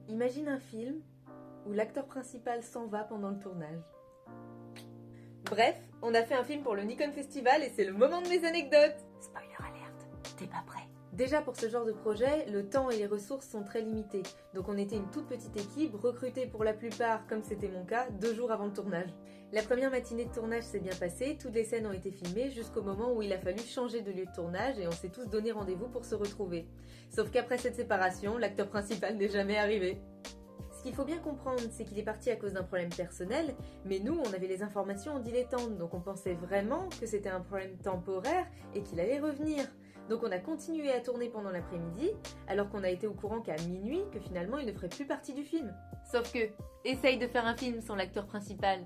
Imagine un film où l'acteur principal s'en va pendant le tournage. Bref, on a fait un film pour le Nikon Festival et c'est le moment de mes anecdotes. Spoiler alerte, t'es pas prêt. Déjà pour ce genre de projet, le temps et les ressources sont très limités. Donc on était une toute petite équipe, recrutée pour la plupart, comme c'était mon cas, 2 jours avant le tournage. La première matinée de tournage s'est bien passée, toutes les scènes ont été filmées jusqu'au moment où il a fallu changer de lieu de tournage et on s'est tous donné rendez-vous pour se retrouver. Sauf qu'après cette séparation, l'acteur principal n'est jamais arrivé. Ce qu'il faut bien comprendre, c'est qu'il est parti à cause d'un problème personnel, mais nous, on avait les informations en dilettante, donc on pensait vraiment que c'était un problème temporaire et qu'il allait revenir. Donc on a continué à tourner pendant l'après-midi, alors qu'on a été au courant qu'à minuit, que finalement il ne ferait plus partie du film. Sauf que, essaye de faire un film sans l'acteur principal.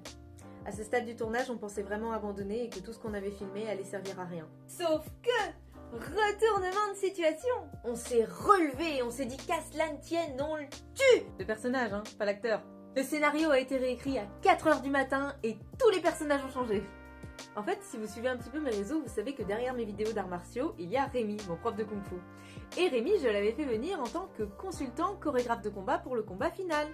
À ce stade du tournage, on pensait vraiment abandonner et que tout ce qu'on avait filmé allait servir à rien. Sauf que, retournement de situation, on s'est relevé, on s'est dit qu'à cela ne tienne, on le tue. Le personnage, hein, pas l'acteur. Le scénario a été réécrit à 4h du matin et tous les personnages ont changé. En fait, si vous suivez un petit peu mes réseaux, vous savez que derrière mes vidéos d'arts martiaux, il y a Rémi, mon prof de Kung Fu. Et Rémi, je l'avais fait venir en tant que consultant chorégraphe de combat pour le combat final.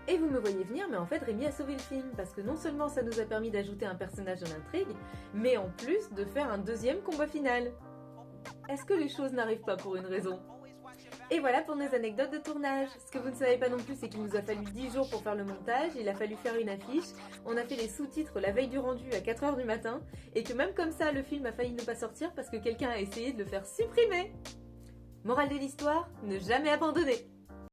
Et vous me voyez venir, mais en fait Rémi a sauvé le film, parce que non seulement ça nous a permis d'ajouter un personnage dans l'intrigue, mais en plus de faire un deuxième combat final. Est-ce que les choses n'arrivent pas pour une raison ? Et voilà pour nos anecdotes de tournage. Ce que vous ne savez pas non plus, c'est qu'il nous a fallu 10 jours pour faire le montage, il a fallu faire une affiche, on a fait les sous-titres la veille du rendu à 4h du matin, et que même comme ça, le film a failli ne pas sortir parce que quelqu'un a essayé de le faire supprimer. Morale de l'histoire, ne jamais abandonner.